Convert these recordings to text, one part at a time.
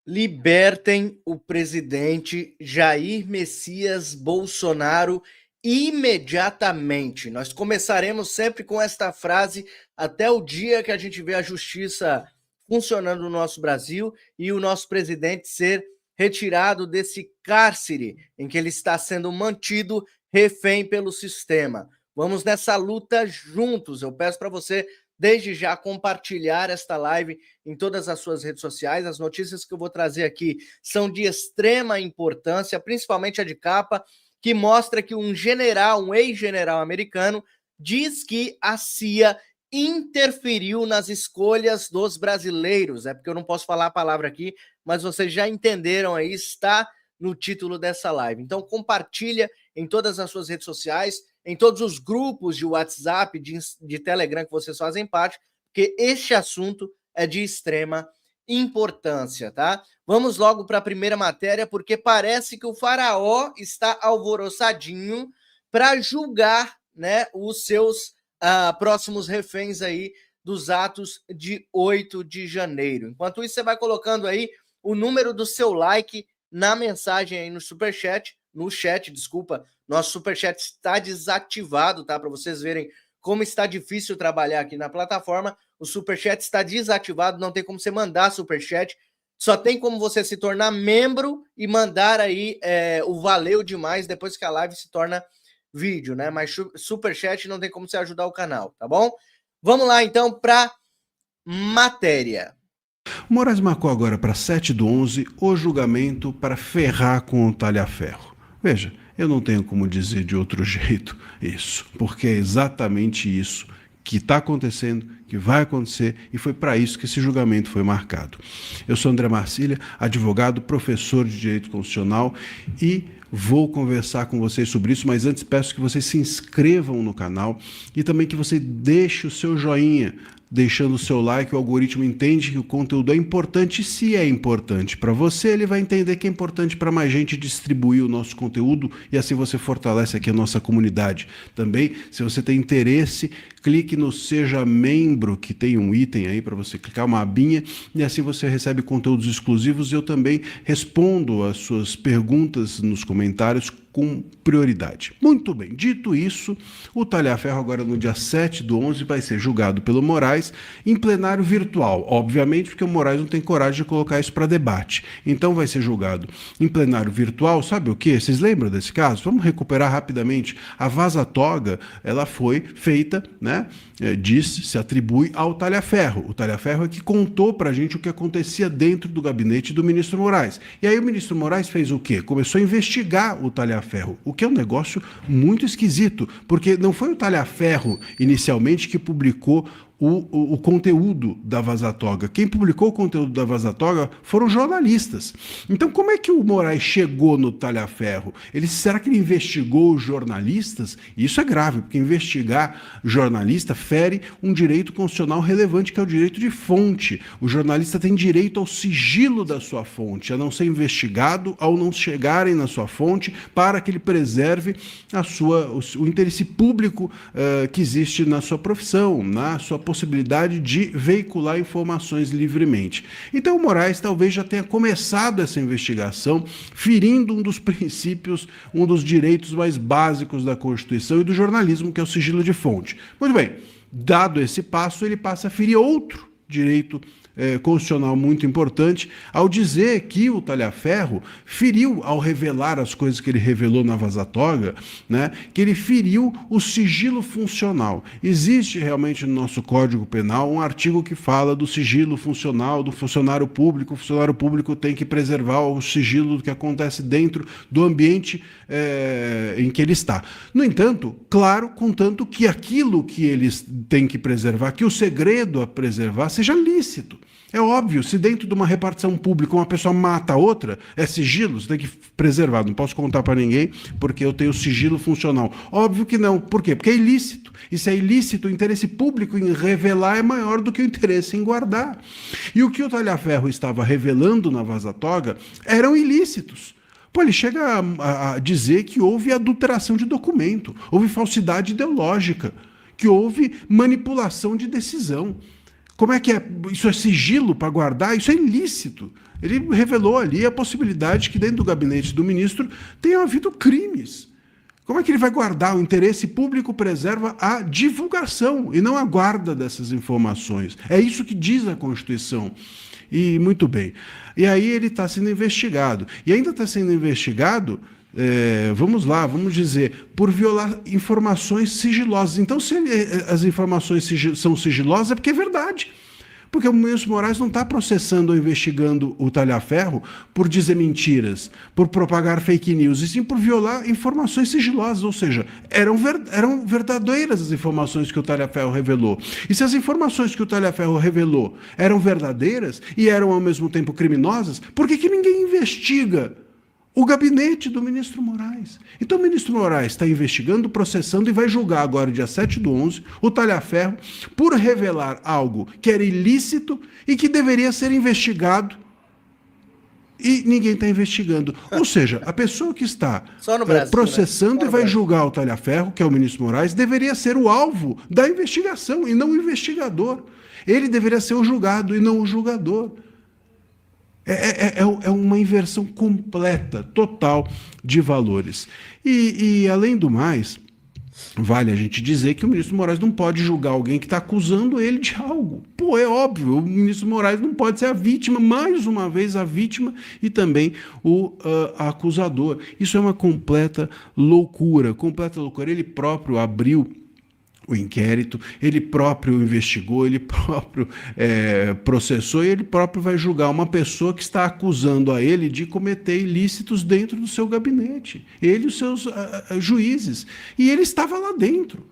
Libertem o presidente Jair Messias Bolsonaro imediatamente. Nós começaremos sempre com esta frase até o dia que a gente vê a justiça funcionando no nosso Brasil e o nosso presidente ser retirado desse cárcere em que ele está sendo mantido refém pelo sistema. Vamos nessa luta juntos. Eu peço para você desde já compartilhar esta live em todas as suas redes sociais. As notícias que eu vou trazer aqui são de extrema importância, principalmente a de capa, que mostra que um general, um ex-general americano, diz que a CIA interferiu nas escolhas dos brasileiros. É porque eu não posso falar a palavra aqui, mas vocês já entenderam aí, está no título dessa live. Então compartilha em todas as suas redes sociais, em todos os grupos de WhatsApp, de Telegram que vocês fazem parte, porque este assunto é de extrema importância, tá? Vamos logo para a primeira matéria, porque parece que o faraó está alvoroçadinho para julgar, né, os seus próximos reféns aí dos atos de 8 de janeiro. Enquanto isso, você vai colocando aí o número do seu like na mensagem aí no superchat, no chat, desculpa, nosso superchat está desativado, tá? Para vocês verem como está difícil trabalhar aqui na plataforma. O superchat está desativado, não tem como você mandar superchat. Só tem como você se tornar membro e mandar aí o valeu demais depois que a live se torna vídeo, né? Mas superchat não tem como você ajudar o canal, tá bom? Vamos lá então para matéria. Moraes marcou agora para 7/11 o julgamento para ferrar com o talha-ferro. Veja, eu não tenho como dizer de outro jeito isso, porque é exatamente isso que está acontecendo, que vai acontecer, e foi para isso que esse julgamento foi marcado. Eu sou André Marcília, advogado, professor de Direito Constitucional, e vou conversar com vocês sobre isso, mas antes peço que vocês se inscrevam no canal e também que você deixe o seu joinha, deixando o seu like. O algoritmo entende que o conteúdo é importante, e se é importante para você, ele vai entender que é importante para mais gente distribuir o nosso conteúdo, e assim você fortalece aqui a nossa comunidade. Também, se você tem interesse, clique no Seja Membro, que tem um item aí para você clicar, uma abinha, e assim você recebe conteúdos exclusivos, e eu também respondo as suas perguntas nos comentários com prioridade. Muito bem, dito isso, o talha-ferro agora no dia 7/11 vai ser julgado pelo Moraes em plenário virtual, obviamente porque o Moraes não tem coragem de colocar isso para debate. Então vai ser julgado em plenário virtual. Sabe o que? Vocês lembram desse caso? Vamos recuperar rapidamente. A vaza-toga, ela foi feita, né? Se atribui ao talha-ferro. O talha-ferro é que contou pra gente o que acontecia dentro do gabinete do ministro Moraes. E aí o ministro Moraes fez o quê? Começou a investigar o talha-ferro, o que é um negócio muito esquisito, porque não foi o talha-ferro inicialmente que publicou o conteúdo da vaza-toga. Quem publicou o conteúdo da vaza-toga foram jornalistas. Então, como é que o Moraes chegou no talha-ferro? Será que ele investigou os jornalistas? Isso é grave, porque investigar jornalista fere um direito constitucional relevante, que é o direito de fonte. O jornalista tem direito ao sigilo da sua fonte, a não ser investigado ao não chegarem na sua fonte, para que ele preserve o interesse público que existe na sua profissão, na sua possibilidade de veicular informações livremente. Então o Moraes talvez já tenha começado essa investigação ferindo um dos princípios, um dos direitos mais básicos da Constituição e do jornalismo, que é o sigilo de fonte. Muito bem, dado esse passo, ele passa a ferir outro direito constitucional muito importante, ao dizer que o talha-ferro feriu, ao revelar as coisas que ele revelou na vaza-toga, né, que ele feriu o sigilo funcional. Existe realmente no nosso Código Penal um artigo que fala do sigilo funcional do funcionário público. O funcionário público tem que preservar o sigilo do que acontece dentro do ambiente em que ele está. No entanto, claro, contanto que aquilo que eles têm que preservar, que o segredo a preservar seja lícito. É óbvio, se dentro de uma repartição pública uma pessoa mata a outra, é sigilo, você tem que preservar. Não posso contar para ninguém porque eu tenho sigilo funcional. Óbvio que não. Por quê? Porque é ilícito. E se é ilícito, o interesse público em revelar é maior do que o interesse em guardar. E o que o talha-ferro estava revelando na vaza-toga eram ilícitos. Pô, ele chega a dizer que houve adulteração de documento, houve falsidade ideológica, que houve manipulação de decisão. Como é que é? Isso é sigilo para guardar? Isso é ilícito. Ele revelou ali a possibilidade que dentro do gabinete do ministro tenham havido crimes. Como é que ele vai guardar? O interesse público preserva a divulgação e não a guarda dessas informações. É isso que diz a Constituição. E muito bem. E aí ele está sendo investigado. E ainda está sendo investigado, vamos lá, vamos dizer, por violar informações sigilosas. Então, se as informações são sigilosas, é porque é verdade. Porque o ministro Moraes não está processando ou investigando o Talhaferro por dizer mentiras, por propagar fake news, e sim por violar informações sigilosas, ou seja, eram verdadeiras as informações que o Talhaferro revelou. E se as informações que o Talhaferro revelou eram verdadeiras e eram ao mesmo tempo criminosas, por que ninguém investiga o gabinete do ministro Moraes? Então o ministro Moraes está investigando, processando e vai julgar agora, dia 7/11, o Talhaferro por revelar algo que era ilícito e que deveria ser investigado e ninguém está investigando. Ou seja, a pessoa que está Brasil, processando e vai julgar o Talhaferro, que é o ministro Moraes, deveria ser o alvo da investigação e não o investigador. Ele deveria ser o julgado e não o julgador. É uma inversão completa, total de valores. E, além do mais, vale a gente dizer que o ministro Moraes não pode julgar alguém que está acusando ele de algo. Pô, é óbvio, o ministro Moraes não pode ser a vítima, mais uma vez a vítima, e também o acusador. Isso é uma completa loucura, completa loucura. Ele próprio abriu o inquérito, ele próprio investigou, ele próprio processou e ele próprio vai julgar uma pessoa que está acusando a ele de cometer ilícitos dentro do seu gabinete, ele e os seus juízes, e ele estava lá dentro.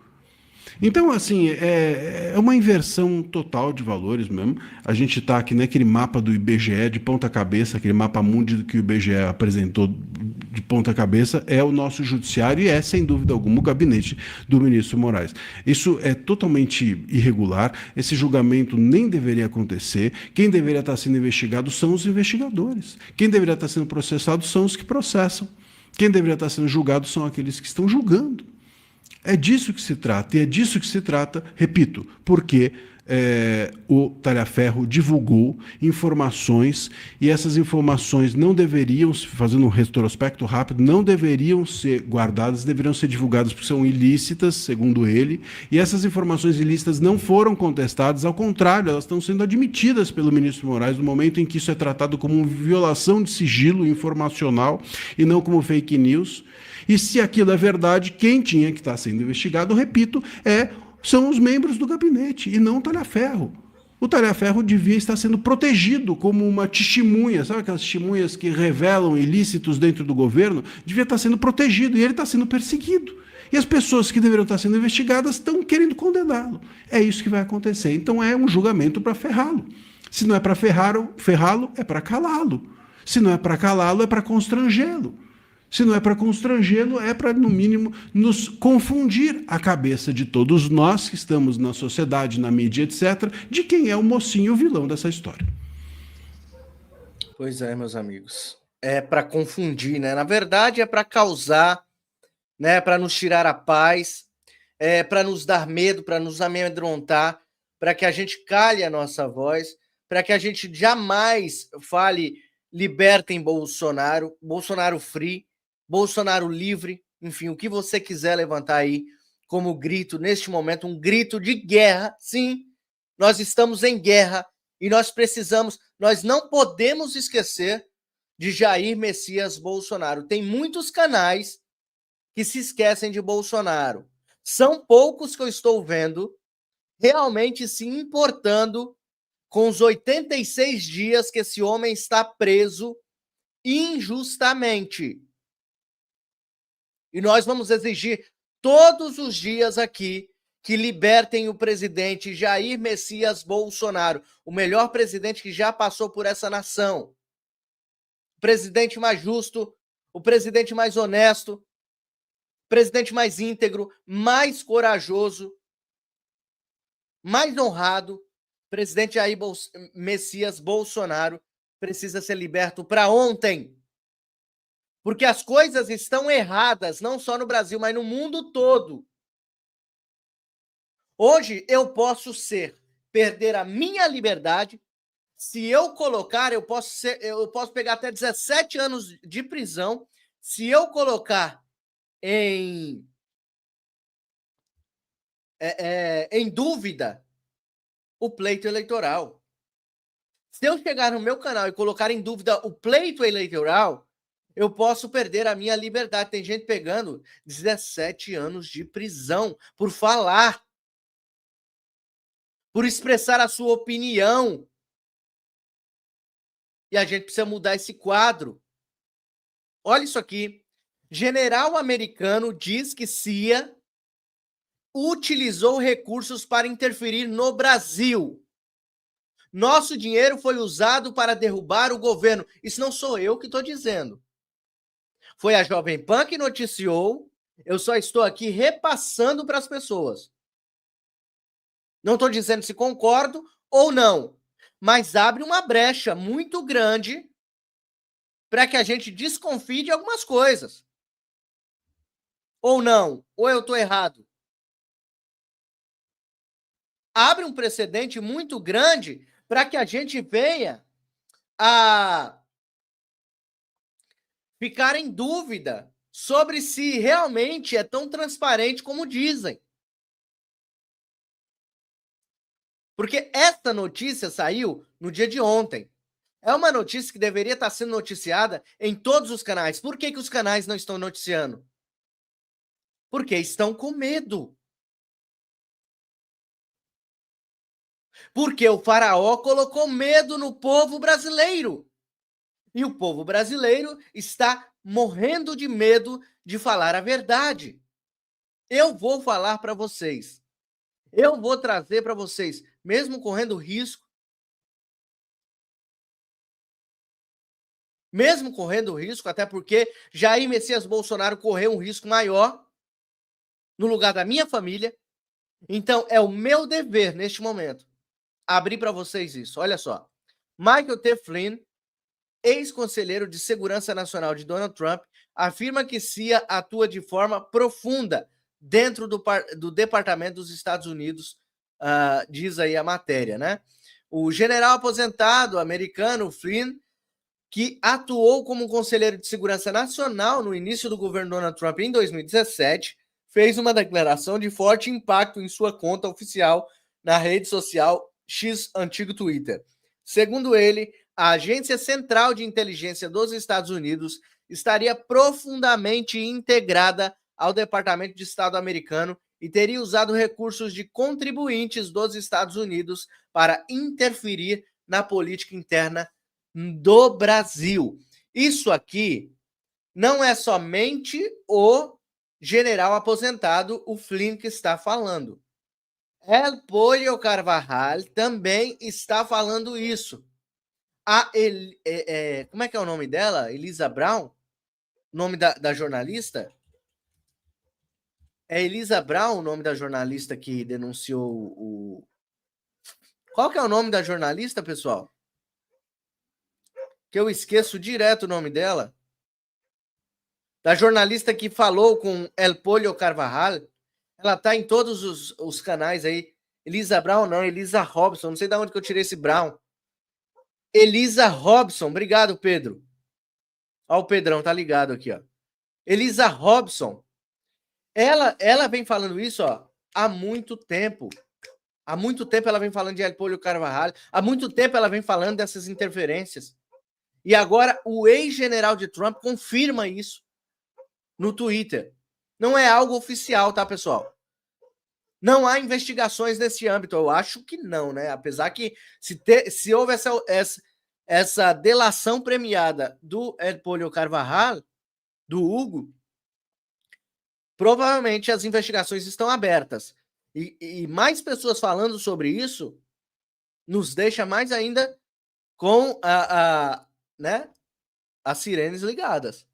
Então, assim, é uma inversão total de valores mesmo. A gente está aqui naquele mapa do IBGE de ponta cabeça, aquele mapa mundi que o IBGE apresentou de ponta cabeça, é o nosso judiciário e é, sem dúvida alguma, o gabinete do ministro Moraes. Isso é totalmente irregular, esse julgamento nem deveria acontecer, quem deveria estar sendo investigado são os investigadores, quem deveria estar sendo processado são os que processam, quem deveria estar sendo julgado são aqueles que estão julgando. É disso que se trata, e é disso que se trata, repito, porque o Talhaferro divulgou informações, e essas informações não deveriam, fazendo um retrospecto rápido, não deveriam ser guardadas, deveriam ser divulgadas porque são ilícitas, segundo ele, e essas informações ilícitas não foram contestadas, ao contrário, elas estão sendo admitidas pelo ministro Moraes no momento em que isso é tratado como uma violação de sigilo informacional e não como fake news. E se aquilo é verdade, quem tinha que estar sendo investigado, repito, são os membros do gabinete e não o Talhaferro. O Talhaferro devia estar sendo protegido como uma testemunha, sabe aquelas testemunhas que revelam ilícitos dentro do governo? Devia estar sendo protegido e ele está sendo perseguido. E as pessoas que deveriam estar sendo investigadas estão querendo condená-lo. É isso que vai acontecer. Então é um julgamento para ferrá-lo. Se não é para ferrá-lo, é para calá-lo. Se não é para calá-lo, é para constrangê-lo. Se não é para constrangê-lo, é para, no mínimo, nos confundir a cabeça de todos nós que estamos na sociedade, na mídia, etc., de quem é o mocinho, o vilão dessa história. Pois é, meus amigos. É para confundir, né? Na verdade, é para causar, né? Para nos tirar a paz, para nos dar medo, para nos amedrontar, para que a gente cale a nossa voz, para que a gente jamais fale libertem Bolsonaro, Bolsonaro free, Bolsonaro livre, enfim, o que você quiser levantar aí como grito neste momento, um grito de guerra. Sim, nós estamos em guerra e nós não podemos esquecer de Jair Messias Bolsonaro. Tem muitos canais que se esquecem de Bolsonaro. São poucos que eu estou vendo realmente se importando com os 86 dias que esse homem está preso injustamente. E nós vamos exigir todos os dias aqui que libertem o presidente Jair Messias Bolsonaro, o melhor presidente que já passou por essa nação. O presidente mais justo, o presidente mais honesto, o presidente mais íntegro, mais corajoso, mais honrado. O presidente Jair Messias Bolsonaro precisa ser liberto para ontem. Porque as coisas estão erradas, não só no Brasil, mas no mundo todo. Hoje eu posso ser perder a minha liberdade. Se eu colocar, eu posso pegar até 17 anos de prisão se eu colocar em dúvida o pleito eleitoral. Se eu chegar no meu canal e colocar em dúvida o pleito eleitoral, eu posso perder a minha liberdade. Tem gente pegando 17 anos de prisão por falar, por expressar a sua opinião. E a gente precisa mudar esse quadro. Olha isso aqui. General americano diz que CIA utilizou recursos para interferir no Brasil. Nosso dinheiro foi usado para derrubar o governo. Isso não sou eu que estou dizendo. Foi a Jovem Pan que noticiou. Eu só estou aqui repassando para as pessoas. Não estou dizendo se concordo ou não, mas abre uma brecha muito grande para que a gente desconfie de algumas coisas. Ou não, ou eu estou errado. Abre um precedente muito grande para que a gente venha a ficar em dúvida sobre se realmente é tão transparente como dizem. Porque esta notícia saiu no dia de ontem. É uma notícia que deveria estar sendo noticiada em todos os canais. Por que os canais não estão noticiando? Porque estão com medo. Porque o faraó colocou medo no povo brasileiro. E o povo brasileiro está morrendo de medo de falar a verdade. Eu vou falar para vocês. Eu vou trazer para vocês, mesmo correndo risco, até porque Jair Messias Bolsonaro correu um risco maior no lugar da minha família. Então, é o meu dever, neste momento, abrir para vocês isso. Olha só. Michael T. Flynn, ex-conselheiro de Segurança Nacional de Donald Trump, afirma que CIA atua de forma profunda dentro do Departamento dos Estados Unidos, diz aí a matéria, né? O general aposentado americano Flynn, que atuou como conselheiro de segurança nacional no início do governo Donald Trump em 2017, fez uma declaração de forte impacto em sua conta oficial na rede social X, antigo Twitter. Segundo ele, a Agência Central de Inteligência dos Estados Unidos estaria profundamente integrada ao Departamento de Estado americano e teria usado recursos de contribuintes dos Estados Unidos para interferir na política interna do Brasil. Isso aqui não é somente o general aposentado, o Flynn, que está falando. El Pollo Carvajal também está falando isso. Como é que é o nome dela? Elisa Brown? Nome da jornalista? É Elisa Brown o nome da jornalista que denunciou o... Qual que é o nome da jornalista, pessoal? Que eu esqueço direto o nome dela. Da jornalista que falou com El Pollo Carvajal. Ela tá em todos os canais aí. Elisa Brown não, Elisa Robson. Não sei de onde que eu tirei esse Brown. Elisa Robson. Obrigado, Pedro. Ó, o Pedrão tá ligado aqui, ó. Elisa Robson. Ela vem falando isso, ó, há muito tempo. Há muito tempo ela vem falando de El Pollo Carvajal. Há muito tempo ela vem falando dessas interferências. E agora o ex-general de Trump confirma isso no Twitter. Não é algo oficial, tá, pessoal? Não há investigações nesse âmbito. Eu acho que não, né? Apesar que se houve essa delação premiada do El Pollo Carvajal, do Hugo, provavelmente as investigações estão abertas. E mais pessoas falando sobre isso nos deixa mais ainda com né, as sirenes ligadas.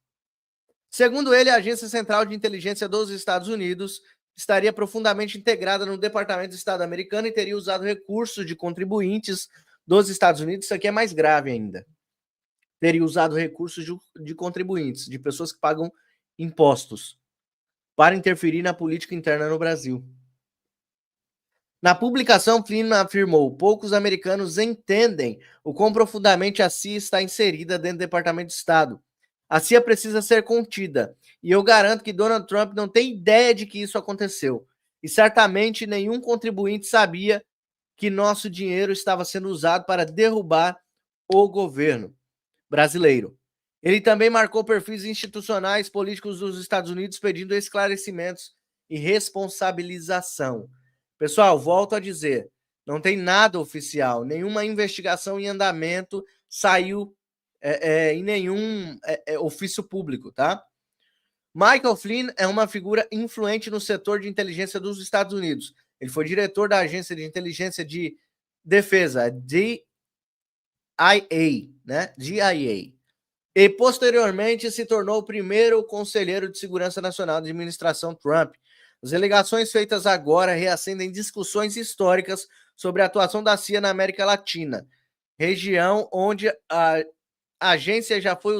Segundo ele, a Agência Central de Inteligência dos Estados Unidos estaria profundamente integrada no Departamento de Estado americano e teria usado recursos de contribuintes dos Estados Unidos. Isso aqui é mais grave ainda. Teria usado recursos de contribuintes, de pessoas que pagam impostos, para interferir na política interna no Brasil. Na publicação, Flynn afirmou: poucos americanos entendem o quão profundamente a CIA está inserida dentro do Departamento de Estado. A CIA precisa ser contida, e eu garanto que Donald Trump não tem ideia de que isso aconteceu. E certamente nenhum contribuinte sabia que nosso dinheiro estava sendo usado para derrubar o governo brasileiro. Ele também marcou perfis institucionais políticos dos Estados Unidos pedindo esclarecimentos e responsabilização. Pessoal, volto a dizer, não tem nada oficial, nenhuma investigação em andamento saiu em nenhum ofício público, tá? Michael Flynn é uma figura influente no setor de inteligência dos Estados Unidos. Ele foi diretor da Agência de Inteligência de Defesa, DIA, né? DIA. E, posteriormente, se tornou o primeiro conselheiro de segurança nacional da administração Trump. As alegações feitas agora reacendem discussões históricas sobre a atuação da CIA na América Latina, região onde a agência já foi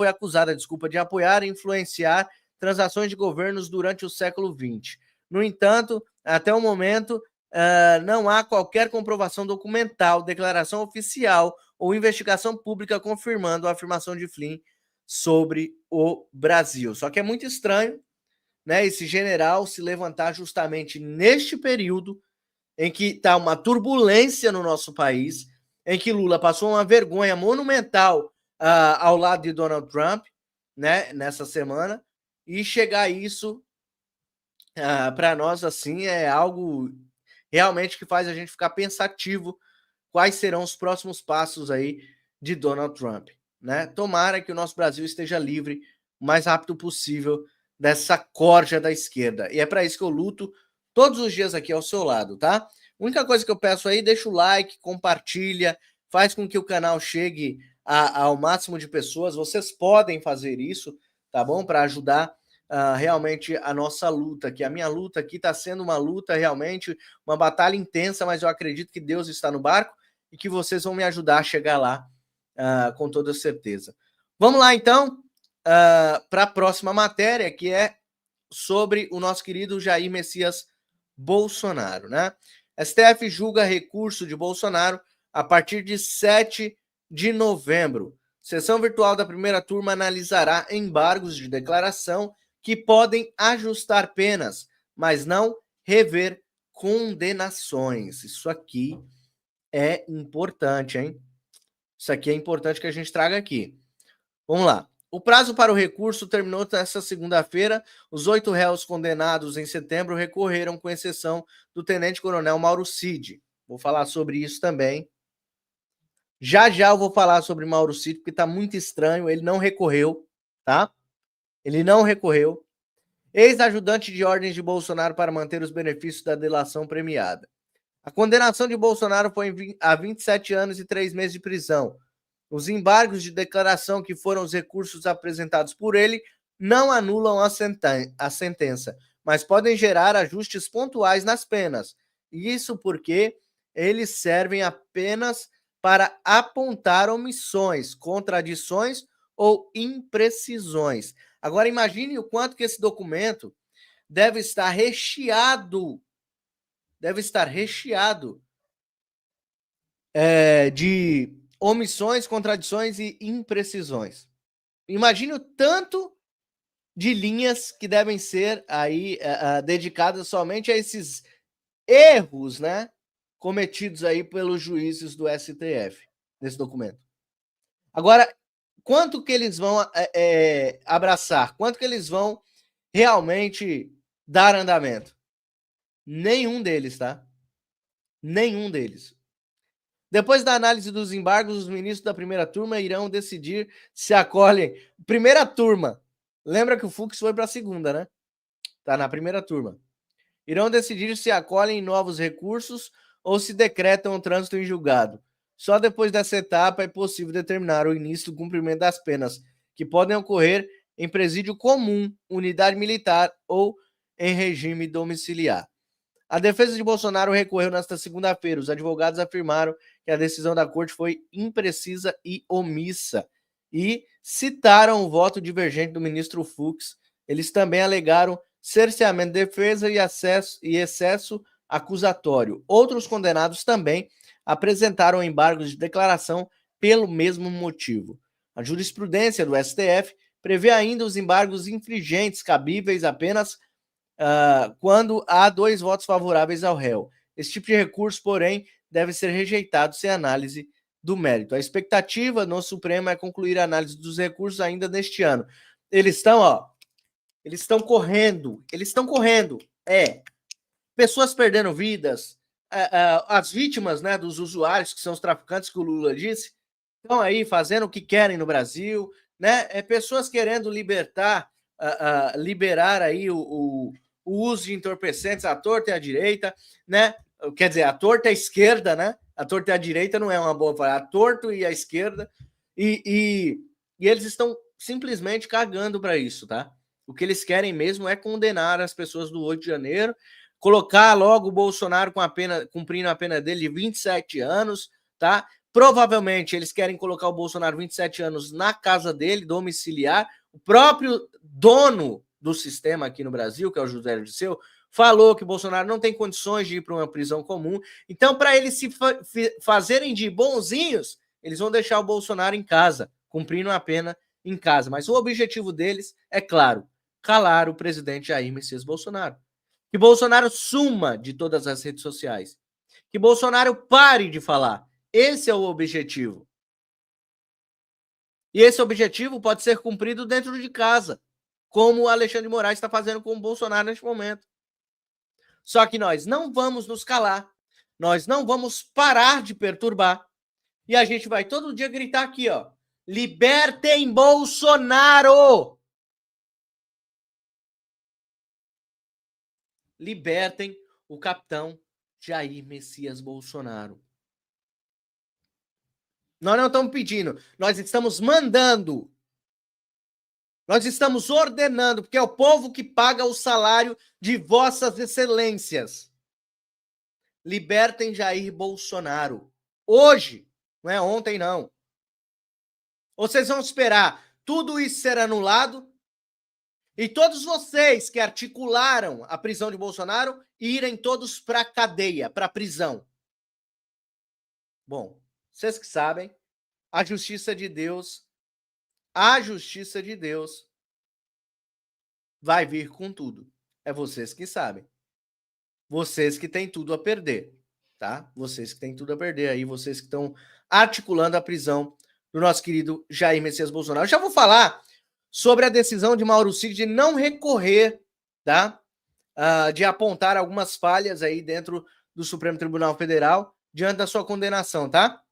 acusada de apoiar e influenciar transações de governos durante o século XX. No entanto, até o momento, não há qualquer comprovação documental, declaração oficial ou investigação pública confirmando a afirmação de Flynn sobre o Brasil. Só que é muito estranho, né, esse general se levantar justamente neste período em que está uma turbulência no nosso país, em que Lula passou uma vergonha monumental ao lado de Donald Trump, né, nessa semana, e chegar isso para nós assim é algo realmente que faz a gente ficar pensativo quais serão os próximos passos aí de Donald Trump, né? Tomara que o nosso Brasil esteja livre o mais rápido possível dessa corja da esquerda. E é para isso que eu luto todos os dias aqui ao seu lado, tá? A única coisa que eu peço aí, deixa o like, compartilha, faz com que o canal chegue ao máximo de pessoas. Vocês podem fazer isso, tá bom? Para ajudar realmente a nossa luta, que a minha luta aqui está sendo uma luta realmente, uma batalha intensa, mas eu acredito que Deus está no barco e que vocês vão me ajudar a chegar lá com toda certeza. Vamos lá, então, para a próxima matéria, que é sobre o nosso querido Jair Messias Bolsonaro, né? STF julga recurso de Bolsonaro a partir de 7 de novembro. Sessão virtual da primeira turma analisará embargos de declaração que podem ajustar penas, mas não rever condenações. Isso aqui é importante, hein? Isso aqui é importante que a gente traga aqui. Vamos lá. O prazo para o recurso terminou nesta segunda-feira. Os 8 réus condenados em setembro recorreram, com exceção do tenente-coronel Mauro Cid. Vou falar sobre isso também. Já eu vou falar sobre Mauro Cid, porque está muito estranho. Ele não recorreu, tá? Ele não recorreu. Ex-ajudante de ordens de Bolsonaro para manter os benefícios da delação premiada. A condenação de Bolsonaro foi a 27 anos e 3 meses de prisão. Os embargos de declaração, que foram os recursos apresentados por ele, não anulam a sentença, mas podem gerar ajustes pontuais nas penas. Isso porque eles servem apenas para apontar omissões, contradições ou imprecisões. Agora imagine o quanto que esse documento deve estar recheado de omissões, contradições e imprecisões. Imagine o tanto de linhas que devem ser aí dedicadas somente a esses erros, né, cometidos aí pelos juízes do STF nesse documento. Agora, quanto que eles vão abraçar? Quanto que eles vão realmente dar andamento? Nenhum deles, tá? Nenhum deles. Depois da análise dos embargos, os ministros da primeira turma irão decidir se acolhem. Primeira turma. Lembra que o Fux foi para a segunda, né? Tá na primeira turma. Irão decidir se acolhem novos recursos ou se decretam o trânsito em julgado. Só depois dessa etapa é possível determinar o início do cumprimento das penas, que podem ocorrer em presídio comum, unidade militar ou em regime domiciliar. A defesa de Bolsonaro recorreu nesta segunda-feira. Os advogados afirmaram que a decisão da corte foi imprecisa e omissa e citaram o voto divergente do ministro Fux. Eles também alegaram cerceamento de defesa e excesso acusatório. Outros condenados também apresentaram embargos de declaração pelo mesmo motivo. A jurisprudência do STF prevê ainda os embargos infringentes cabíveis apenas quando há 2 votos favoráveis ao réu. Esse tipo de recurso, porém, deve ser rejeitado sem análise do mérito. A expectativa no Supremo é concluir a análise dos recursos ainda neste ano. Eles estão correndo. Pessoas perdendo vidas, as vítimas, né, dos usuários, que são os traficantes que o Lula disse, estão aí fazendo o que querem no Brasil, né? Pessoas querendo liberar aí o uso de entorpecentes à torta e à direita, né? Quer dizer, à torta e à esquerda, né? A torta e a direita não é uma boa palavra, a torto e a esquerda, e eles estão simplesmente cagando para isso, tá? O que eles querem mesmo é condenar as pessoas do 8 de janeiro, colocar logo o Bolsonaro cumprindo a pena dele de 27 anos, tá? Provavelmente eles querem colocar o Bolsonaro 27 anos na casa dele, domiciliar. O próprio dono do sistema aqui no Brasil, que é o José Dirceu, falou que o Bolsonaro não tem condições de ir para uma prisão comum. Então, para eles se fazerem de bonzinhos, eles vão deixar o Bolsonaro em casa, cumprindo a pena em casa. Mas o objetivo deles é claro, calar o presidente Jair Messias Bolsonaro. Que Bolsonaro suma de todas as redes sociais. Que Bolsonaro pare de falar. Esse é o objetivo. E esse objetivo pode ser cumprido dentro de casa, como o Alexandre de Moraes está fazendo com o Bolsonaro neste momento. Só que nós não vamos nos calar, nós não vamos parar de perturbar, e a gente vai todo dia gritar aqui, ó, libertem Bolsonaro! Libertem o capitão Jair Messias Bolsonaro. Nós não estamos pedindo, nós estamos mandando. Nós estamos ordenando, porque é o povo que paga o salário de vossas excelências. Libertem Jair Bolsonaro. Hoje, não é ontem, não. Ou vocês vão esperar tudo isso ser anulado e todos vocês que articularam a prisão de Bolsonaro irem todos para a cadeia, para a prisão. Bom, vocês que sabem, a justiça de Deus vai vir com tudo. É vocês que sabem. Vocês que têm tudo a perder, tá? Vocês que têm tudo a perder aí, vocês que estão articulando a prisão do nosso querido Jair Messias Bolsonaro. Eu já vou falar sobre a decisão de Mauro Cid de não recorrer, tá? De apontar algumas falhas aí dentro do Supremo Tribunal Federal diante da sua condenação, tá?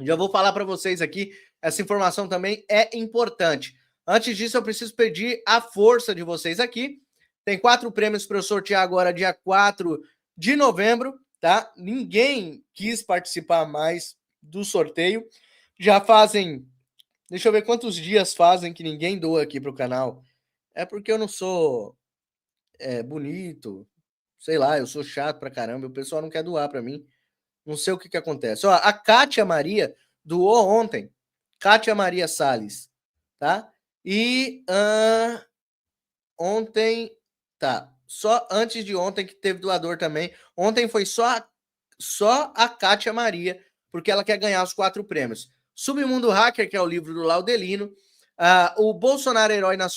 Já vou falar para vocês aqui, essa informação também é importante. Antes disso, eu preciso pedir a força de vocês aqui. Tem 4 prêmios para eu sortear agora, dia 4 de novembro, tá? Ninguém quis participar mais do sorteio. Já fazem... Deixa eu ver quantos dias fazem que ninguém doa aqui pro canal. É porque eu não sou bonito, sei lá, eu sou chato pra caramba, o pessoal não quer doar pra mim. Não sei o que acontece. Ó, a Kátia Maria doou ontem. Kátia Maria Salles, tá? E ontem, tá, só antes de ontem que teve doador também. Ontem foi só a Kátia Maria, porque ela quer ganhar os 4 prêmios. Submundo Hacker, que é o livro do Laudelino. O Bolsonaro Herói Nacional.